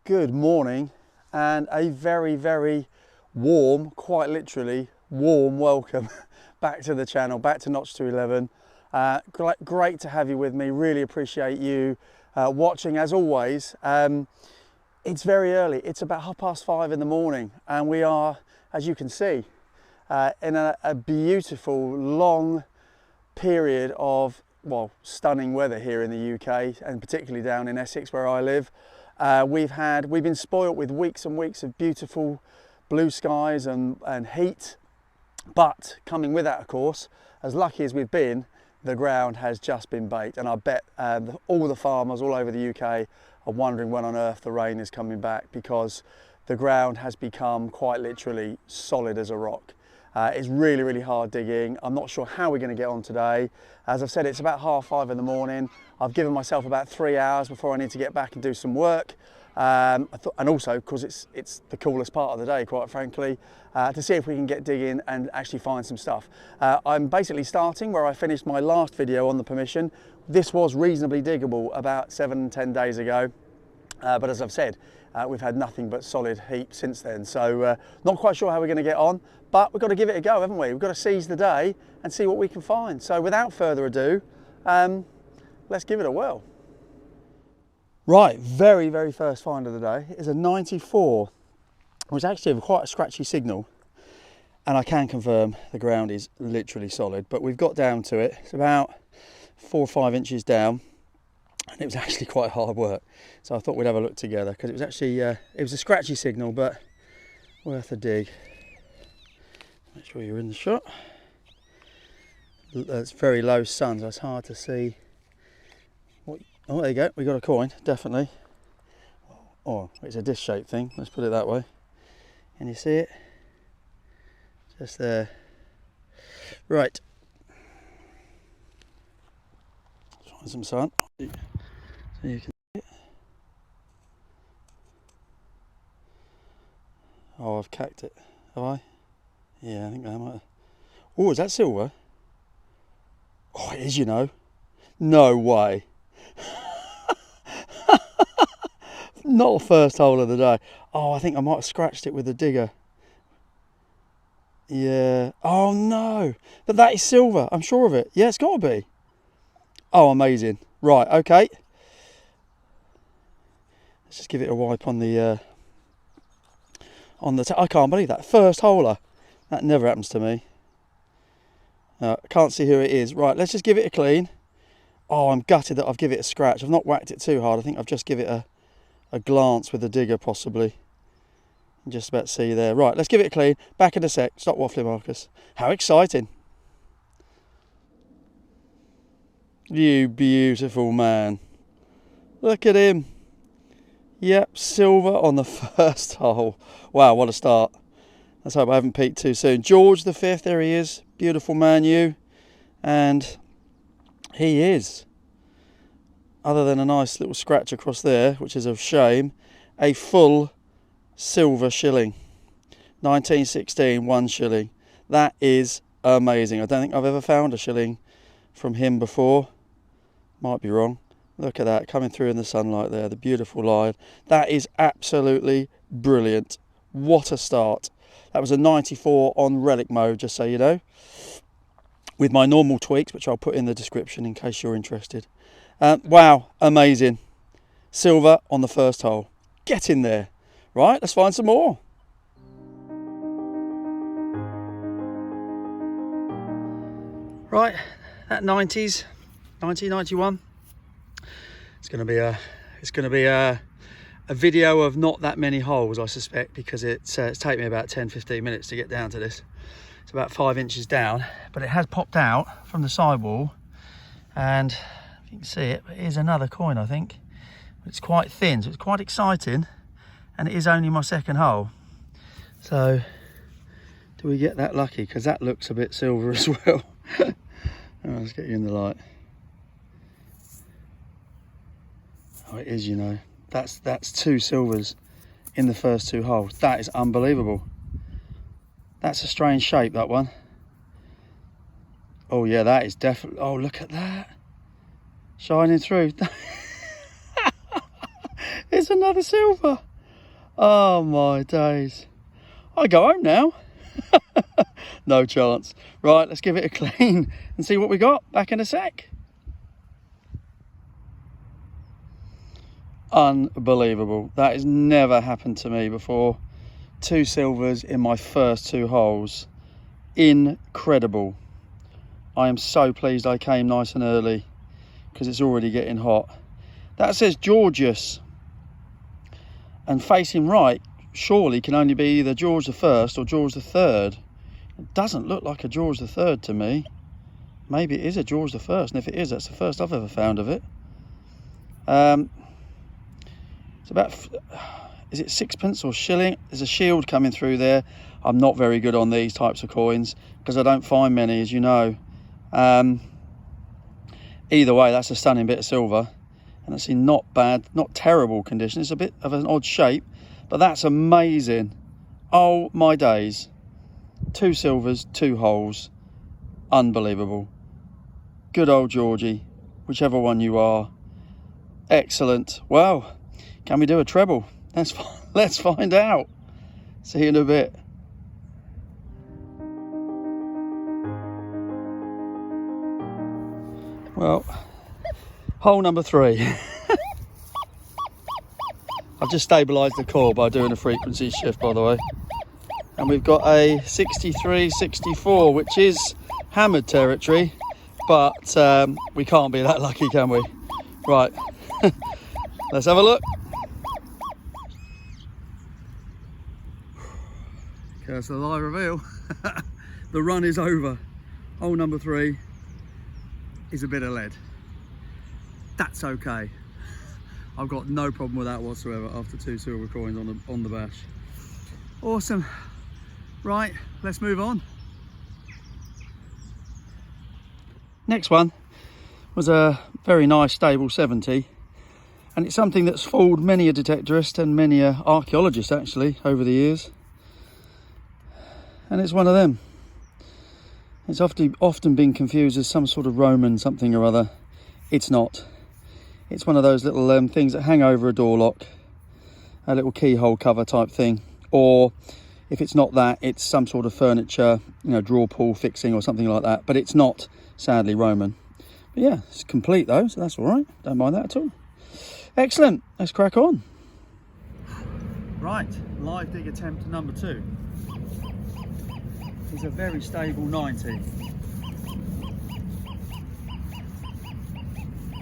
Good morning and a very, very warm, quite literally warm welcome back to the channel, back to Notch 211. Great to have you with me. Really appreciate you watching as always. It's very early. It's about 5:30 in the morning and we are, as you can see, in a beautiful long period of, well, stunning weather here in the UK and particularly down in Essex where I live. We've been spoilt with weeks and weeks of beautiful blue skies and heat, but coming with that, of course, as lucky as we've been, the ground has just been baked, and I bet all the farmers all over the UK are wondering when on earth the rain is coming back, because the ground has become quite literally solid as a rock. It's really, really hard digging. I'm not sure how we're going to get on today. As I've said, it's about 5:30 in the morning. I've given myself about 3 hours before I need to get back and do some work. And also, because it's the coolest part of the day, quite frankly, to see if we can get digging and actually find some stuff. I'm basically starting where I finished my last video on the permission. This was reasonably diggable about 7-10 days ago. But as I've said, we've had nothing but solid heap since then. So not quite sure how we're going to get on, but we've got to give it a go, haven't we? We've got to seize the day and see what we can find. So without further ado, let's give it a whirl. Right, very, very first find of the day is a 94, which actually have quite a scratchy signal. And I can confirm the ground is literally solid, but we've got down to it. It's about 4 or 5 inches down. And it was actually quite hard work, so I thought we'd have a look together, because it was actually it was a scratchy signal, but worth a dig. Make sure you're in the shot. It's very low sun, so it's hard to see. Oh, there you go. We got a coin, definitely. Oh, it's a disc-shaped thing. Let's put it that way. Can you see it? Just there. Right. Let's find some sun. So you can see it. Oh, I've cacked it. Have I? Yeah, I think I might have. Oh, is that silver? Oh, it is, you know. No way. Not the first hole of the day. Oh, I think I might have scratched it with the digger. Yeah. Oh, no. But that is silver. I'm sure of it. Yeah, it's got to be. Oh, amazing. Right, okay. Let's just give it a wipe on the I can't believe that first holer. That never happens to me. I can't see who it is. Right, let's just give it a clean. Oh, I'm gutted that I've given it a scratch. I've not whacked it too hard. I think I've just give it a glance with the digger, possibly. Just about to see there. Right, let's give it a clean. Back in a sec. Stop waffling, Marcus. How exciting. You beautiful man. Look at him. Yep, silver on the first hole. Wow, what a start. Let's hope I haven't peaked too soon. George the 5th, there he is. Beautiful man, you. And he is, other than a nice little scratch across there, which is a shame, a full silver shilling. 1916, 1 shilling. That is amazing. I don't think I've ever found a shilling from him before. Might be wrong. Look at that, coming through in the sunlight there, the beautiful line. That is absolutely brilliant. What a start. That was a 94 on Relic Mode, just so you know. With my normal tweaks, which I'll put in the description in case you're interested. Wow, amazing. Silver on the first hole. Get in there. Right, let's find some more. Right, that 90s, 90, 91. It's going to be a a video of not that many holes, I suspect, because it's taken me about 10-15 minutes to get down to this. It's about 5 inches down, but it has popped out from the sidewall, and if you can see it, here's another coin, I think. It's quite thin, so it's quite exciting, and it is only my second hole. So do we get that lucky? Because that looks a bit silver as well. Oh, let's get you in the light. Oh, it is, you know. That's 2 silvers in the first 2 holes. That is unbelievable. That's a strange shape, that one. Oh yeah, that is definitely, oh look at that. Shining through. It's another silver. Oh my days. I go home now. No chance. Right, let's give it a clean and see what we got. Back in a sec. Unbelievable. That has never happened to me before. 2 silvers in my first 2 holes. Incredible. I am so pleased I came nice and early, because it's already getting hot. That says Georgius, and facing right surely can only be either George I or George III. It doesn't look like a George III to me. Maybe it is a George I, and if it is, that's the first I've ever found of it. It's about, is it 6pence or shilling? There's a shield coming through there. I'm not very good on these types of coins because I don't find many, as you know. Either way, that's a stunning bit of silver, and it's in not bad, not terrible condition. It's a bit of an odd shape, but that's amazing. Oh my days. 2 silvers, 2 holes. Unbelievable. Good old Georgie, whichever one you are. Excellent. Well, can we do a treble? Let's find out. See you in a bit. Well, hole number 3. I've just stabilised the coil by doing a frequency shift, by the way. And we've got a 63, 64, which is hammered territory, but we can't be that lucky, can we? Right, let's have a look. Curse the live reveal. The run is over. Hole number 3 is a bit of lead. That's okay. I've got no problem with that whatsoever after 2 silver coins on the bash. Awesome. Right, let's move on. Next one was a very nice stable 70, and it's something that's fooled many a detectorist and many a archaeologist actually over the years. And it's one of them. It's often been confused as some sort of Roman something or other. It's not. It's one of those little things that hang over a door lock, a little keyhole cover type thing, or if it's not that, it's some sort of furniture, you know, drawer pull fixing or something like that. But it's not, sadly, Roman. But yeah, it's complete though, so that's all right. Don't mind that at all. Excellent. Let's crack on. Right, live dig attempt number 2. It's a very stable 90.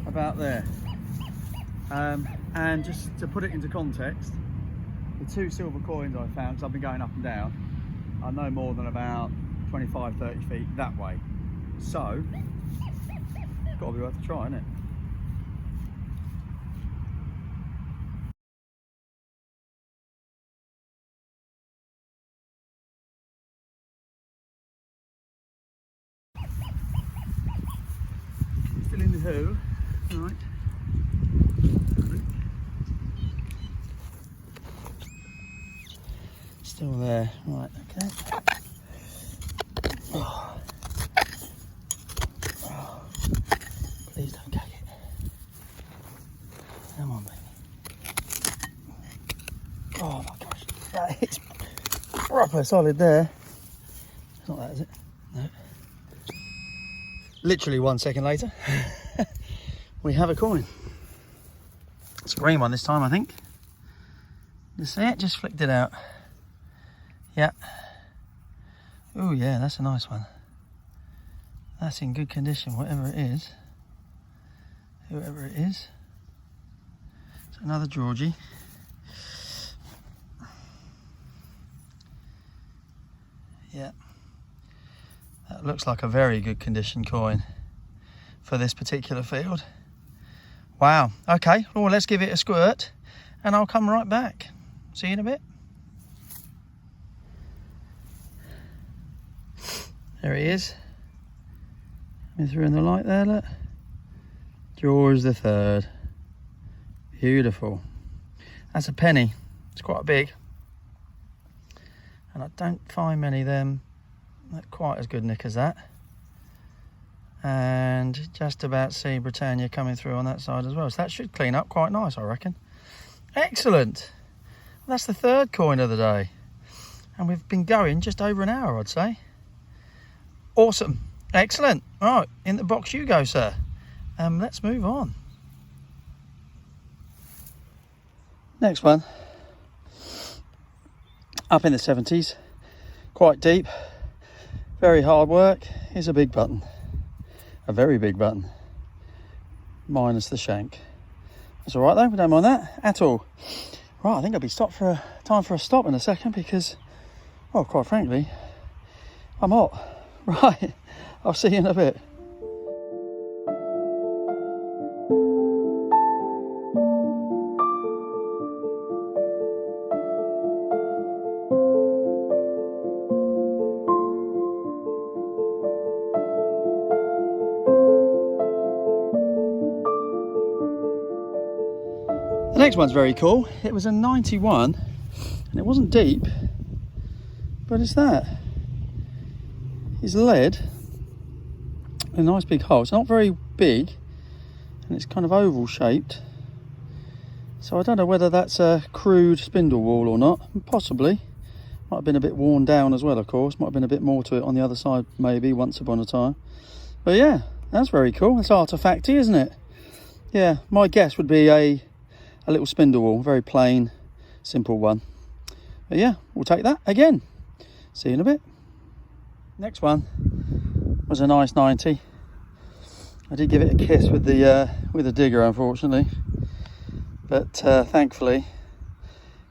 About there. And just to put it into context, the 2 silver coins I found, because I've been going up and down, are no more than about 25-30 feet that way. So, it's got to be worth a try, isn't it? Still in the hole, right. Still there, right, okay. Oh. Oh. Please don't gag it. Come on, baby. Oh my gosh, that hits proper solid there. It's not that, is it? No. Literally 1 second later, we have a coin. It's a green one this time, I think. You see it? Just flicked it out. Yeah. Oh yeah, that's a nice one. That's in good condition, whatever it is. Whoever it is. It's another Georgie. Yeah, that looks like a very good condition coin for this particular field. Wow, okay, well let's give it a squirt and I'll come right back. See you in a bit. There he is. Coming through in the light there, look. George III. Beautiful. That's a penny. It's quite big. And I don't find many of them that quite as good nick as that. And just about see Britannia coming through on that side as well. So that should clean up quite nice, I reckon. Excellent. That's the third coin of the day. And we've been going just over an hour, I'd say. Awesome. Excellent. All right, in the box you go, sir. Let's move on. Next one. Up in the 70s. Quite deep. Very hard work. Here's a big button. A very big button. Minus the shank. That's all right though, we don't mind that at all. Right, I think I'll be stopped for time for a stop in a second because, well, quite frankly, I'm hot. Right, I'll see you in a bit. The next one's very cool. It was a 91 and it wasn't deep, but it's that. It's lead, a nice big hole. It's not very big and it's kind of oval shaped. So I don't know whether that's a crude spindle wheel or not, possibly. Might have been a bit worn down as well, of course. Might have been a bit more to it on the other side, maybe, once upon a time. But yeah, that's very cool. It's artefacty, isn't it? Yeah, my guess would be a little spindle wheel, very plain, simple one. But yeah, we'll take that again. See you in a bit. Next one was a nice 90. I did give it a kiss with the digger, unfortunately, but thankfully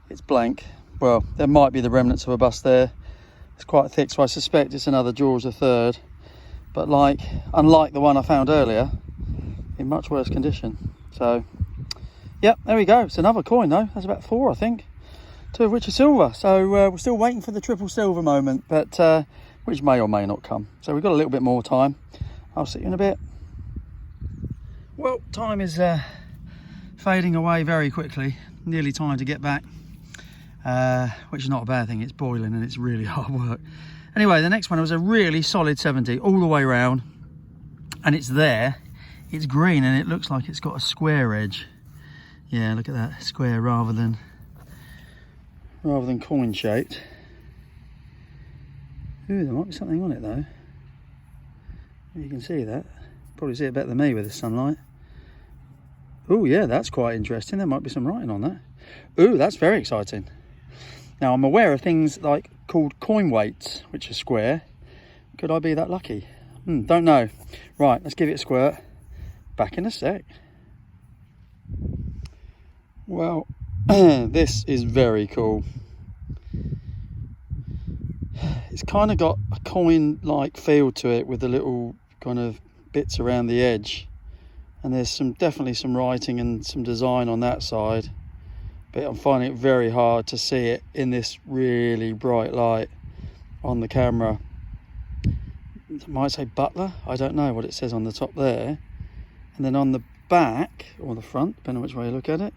it's blank. Well, there might be the remnants of a bust there. It's quite thick, so I suspect it's another George III, but unlike the one I found earlier, in much worse condition. So yep, there we go. It's another coin though. That's about 4, I think. 2 of which are silver. So we're still waiting for the triple silver moment, but which may or may not come. So we've got a little bit more time. I'll see you in a bit. Well, time is fading away very quickly. Nearly time to get back, which is not a bad thing. It's boiling and it's really hard work. Anyway, the next one was a really solid 70 all the way around, and it's there. It's green and it looks like it's got a square edge. Yeah, look at that, square rather than coin shaped. Ooh, there might be something on it though. You can see that. Probably see it better than me with the sunlight. Oh yeah, that's quite interesting. There might be some writing on that. Ooh, that's very exciting. Now I'm aware of things like called coin weights, which are square. Could I be that lucky? Don't know. Right, let's give it a squirt. Back in a sec. Well, this is very cool. It's kind of got a coin-like feel to it with the little kind of bits around the edge. And there's definitely some writing and some design on that side. But I'm finding it very hard to see it in this really bright light on the camera. I might say Butler. I don't know what it says on the top there. And then on the back, or the front, depending on which way you look at it,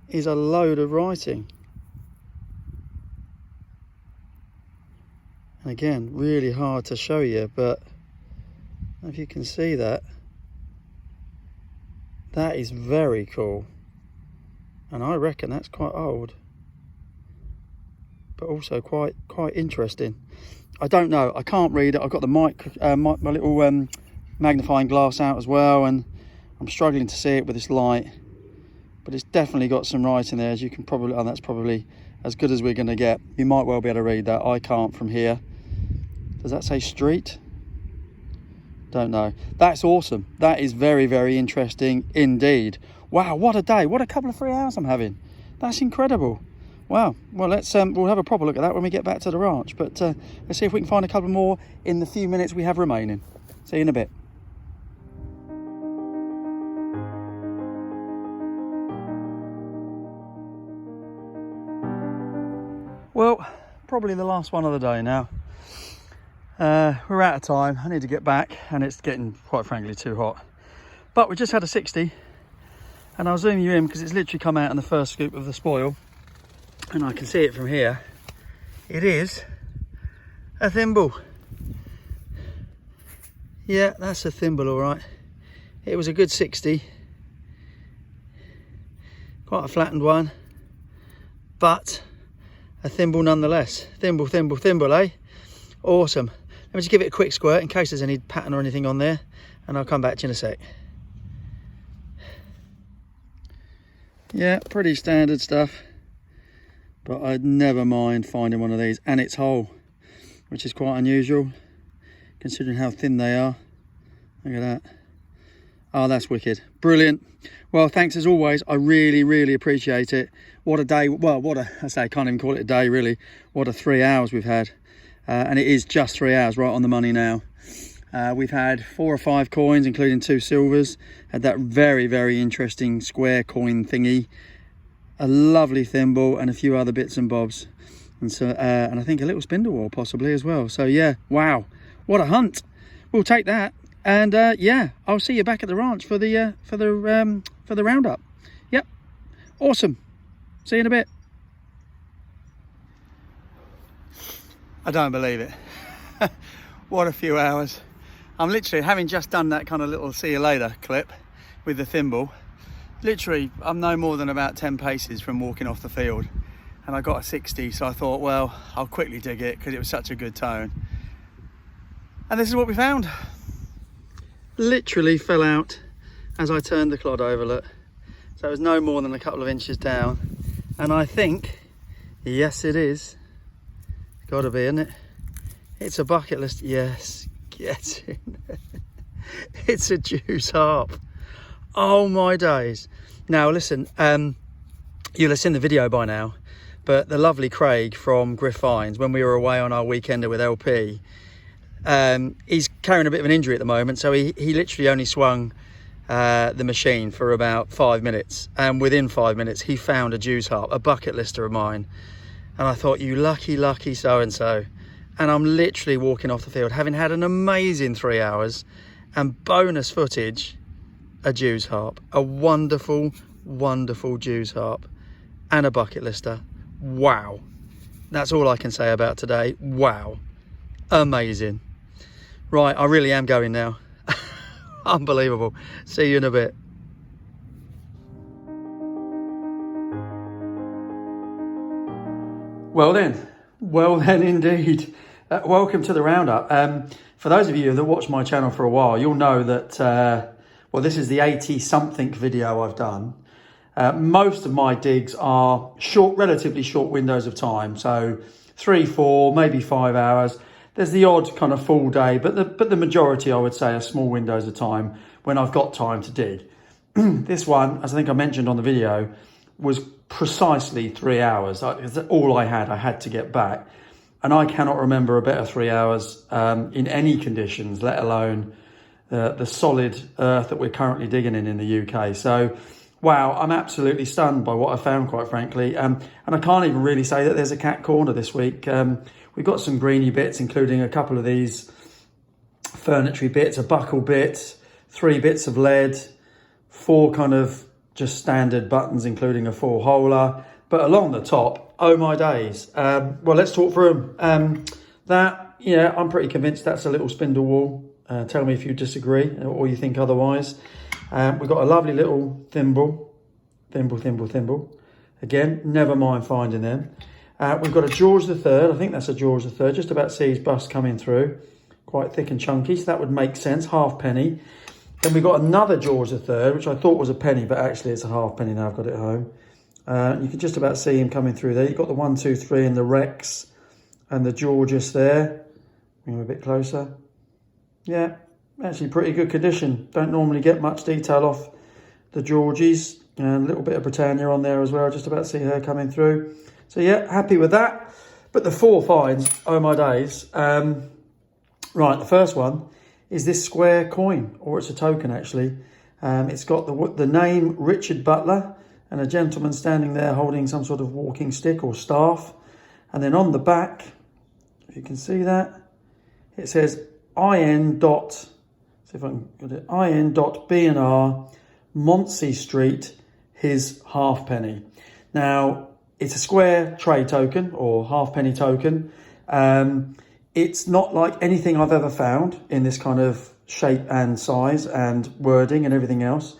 is a load of writing. And again, really hard to show you, but if you can see that, that is very cool. And I reckon that's quite old, but also quite interesting. I don't know, I can't read it. I've got the my little magnifying glass out as well, and I'm struggling to see it with this light. But it's definitely got some writing there, as you can probably, and that's probably as good as we're going to get. You might well be able to read that. I can't from here. Does that say street? Don't know. That's awesome. That is very, very interesting indeed. Wow, what a day. What a couple of 3 hours I'm having. That's incredible. Wow, well, we'll have a proper look at that when we get back to the ranch, but let's see if we can find a couple more in the few minutes we have remaining. See you in a bit. Well, probably the last one of the day now. We're out of time. I need to get back, and it's getting, quite frankly, too hot. But we just had a 60, and I'll zoom you in because it's literally come out in the first scoop of the spoil, and I can see it from here. It is a thimble. Yeah, that's a thimble, all right. It was a good 60. Quite a flattened one, but a thimble nonetheless. Thimble, thimble, thimble, eh? Awesome. Let me just give it a quick squirt in case there's any pattern or anything on there, and I'll come back to you in a sec. Yeah, pretty standard stuff, but I'd never mind finding one of these, and it's whole, which is quite unusual considering how thin they are. Look at that. Oh, that's wicked. Brilliant. Well, thanks as always. I really, really appreciate it. What a day. Well, I can't even call it a day, really. What a 3 hours we've had. And it is just 3 hours, right on the money now. We've had 4 or 5 coins, including 2 silvers. Had that very, very interesting square coin thingy. A lovely thimble and a few other bits and bobs. And so, and I think a little spindle whorl possibly as well. So yeah, wow, what a hunt. We'll take that. And yeah, I'll see you back at the ranch for the roundup. Yep, awesome. See you in a bit. I don't believe it. What a few hours. I'm literally, having just done that kind of little see you later clip with the thimble, literally I'm no more than about 10 paces from walking off the field, and I got a 60, so I thought, well, I'll quickly dig it because it was such a good tone. And this is what we found. Literally fell out as I turned the clod over, look. So it was no more than a couple of inches down. And I think, yes it is, gotta be, isn't it? It's a bucket list, yes, get in. It's a Deus harp. Oh my days. Now listen, you'll have seen the video by now, but the lovely Craig from Griff Finds, when we were away on our weekender with LP, he's carrying a bit of an injury at the moment, so he literally only swung the machine for about 5 minutes, and within 5 minutes he found a Deus harp, a bucket lister of mine. And I thought, you lucky so-and-so. And I'm literally walking off the field, having had an amazing 3 hours, and bonus footage, a Deus harp, a wonderful, wonderful Deus harp, and a bucket lister. Wow. That's all I can say about today. Wow. Amazing. Right, I really am going now. Unbelievable. See you in a bit. Well then indeed. Welcome to the roundup. For those of you that watch my channel for a while, you'll know that, well, this is the 80 something video I've done. Most of my digs are short, relatively short windows of time. So 3, 4, maybe 5 hours. There's the odd kind of full day, but the majority, I would say, are small windows of time when I've got time to dig. This one, as I think I mentioned on the video, was precisely 3 hours. That's all I had to get back. And I cannot remember a better 3 hours in any conditions, let alone the solid earth that we're currently digging in the UK. So, wow, I'm absolutely stunned by what I found, quite frankly. And I can't even really say that there's a cat corner this week. We've got some greeny bits, including a couple of these furniture bits, a buckle bit, 3 bits of lead, 4 kind of just standard buttons, including a 4-holer. But along the top, oh my days. Well, let's talk through them. That, yeah, I'm pretty convinced that's a little spindle whorl. Tell me if you disagree or you think otherwise. We've got a lovely little thimble. Again, never mind finding them. We've got a George III. I think that's a George III. Just about see his bust coming through. Quite thick and chunky, so that would make sense. Halfpenny. Then we've got another George III, which I thought was a penny, but actually it's a halfpenny now I've got it home. You can just about see him coming through there. You've got the 1, 2, 3 and the Rex and the Georgius there. Bring him a bit closer. Yeah, actually pretty good condition. Don't normally get much detail off the Georgies. And a little bit of Britannia on there as well, just about to see her coming through. So yeah, happy with that. But the 4 finds, oh my days. Right, the first one is this square coin, or it's a token actually. It's got the name Richard Butler and a gentleman standing there holding some sort of walking stick or staff. And then on the back, if you can see that, it says IN dot, see if I can get it, IN dot B&R, Monsey Street, his halfpenny. Now, it's a square trade token or halfpenny token. It's not like anything I've ever found in this kind of shape and size and wording and everything else.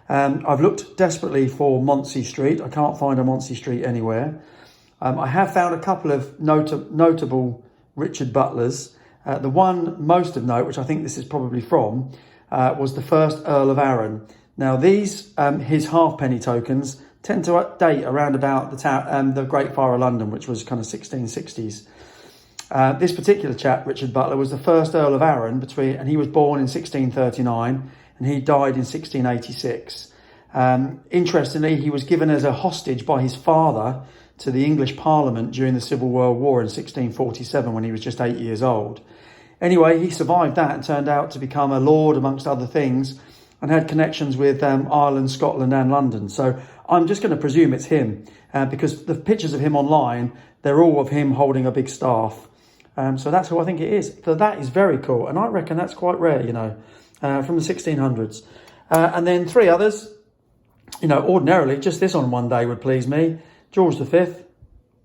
I've looked desperately for Monsey Street. I can't find a Monsey Street anywhere. I have found a couple of notable Richard Butlers. The one most of note, which I think this is probably from, was the first Earl of Arran. Now these, his halfpenny tokens, tend to date around about the Great Fire of London, which was kind of 1660s. This particular chap, Richard Butler, was the first Earl of Arran and he was born in 1639 and he died in 1686. Interestingly, he was given as a hostage by his father to the English Parliament during the Civil World War in 1647 when he was just 8 years old. Anyway, he survived that and turned out to become a lord amongst other things and had connections with Ireland, Scotland and London. So I'm just going to presume it's him because the pictures of him online, they're all of him holding a big staff. So that's who I think it is. So that is very cool. And I reckon that's quite rare, from the 1600s. And then 3 others, ordinarily just this on one day would please me. George V,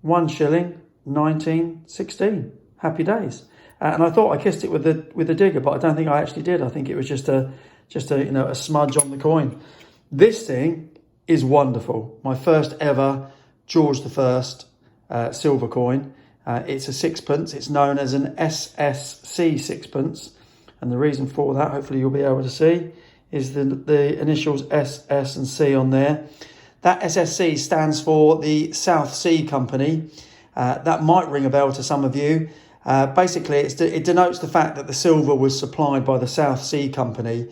1 shilling, 1916. Happy days. And I thought I kissed it with the digger, but I don't think I actually did. I think it was just a smudge on the coin. This thing is wonderful. My first ever George I silver coin. It's a 6p. It's known as an SSC 6p. And the reason for that, hopefully you'll be able to see, is the initials S, S and C on there. That SSC stands for the South Sea Company. That might ring a bell to some of you. Basically, it denotes the fact that the silver was supplied by the South Sea Company,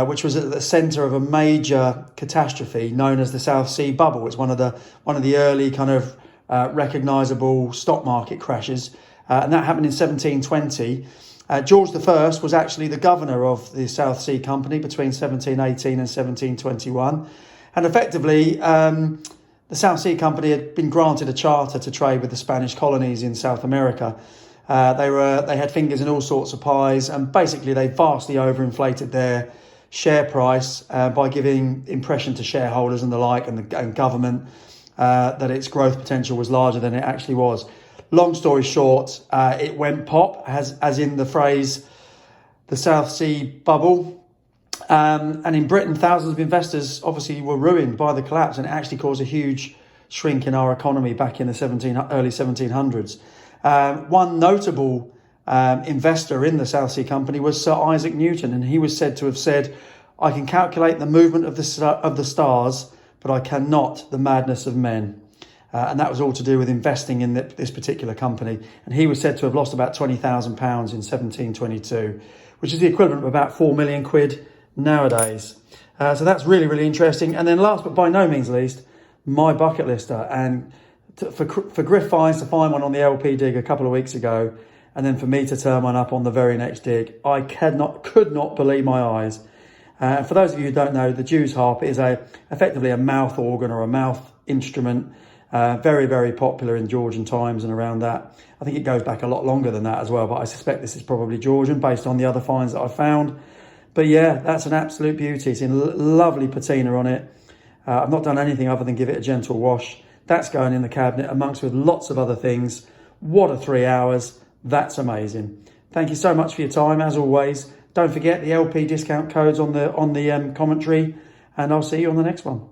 which was at the centre of a major catastrophe known as the South Sea Bubble. It's one of the early kind of recognisable stock market crashes, and that happened in 1720. George I was actually the governor of the South Sea Company between 1718 and 1721. And effectively, the South Sea Company had been granted a charter to trade with the Spanish colonies in South America. They had fingers in all sorts of pies, and basically they vastly overinflated their share price by giving impression to shareholders and the like and government that its growth potential was larger than it actually was. Long story short, it went pop, as in the phrase, the South Sea Bubble. And in Britain, thousands of investors obviously were ruined by the collapse, and it actually caused a huge shrink in our economy back in the early 1700s. One notable investor in the South Sea Company was Sir Isaac Newton, and he was said to have said, "I can calculate the movement of the stars, but I cannot the madness of men." And that was all to do with investing in this particular company. And he was said to have lost about £20,000 in 1722, which is the equivalent of about 4 million quid nowadays. So that's really, really interesting. And then last but by no means least, my bucket lister. And for Griff Fines to find one on the LP dig a couple of weeks ago, and then for me to turn one up on the very next dig, I could not believe my eyes. For those of you who don't know, the Deus harp is effectively a mouth organ or a mouth instrument. Very, very popular in Georgian times and around that. I think it goes back a lot longer than that as well, but I suspect this is probably Georgian based on the other finds that I found. But yeah, that's an absolute beauty. It's in lovely patina on it. I've not done anything other than give it a gentle wash. That's going in the cabinet amongst with lots of other things. What a 3 hours. That's amazing. Thank you so much for your time, as always. Don't forget the LP discount codes on the commentary, and I'll see you on the next one.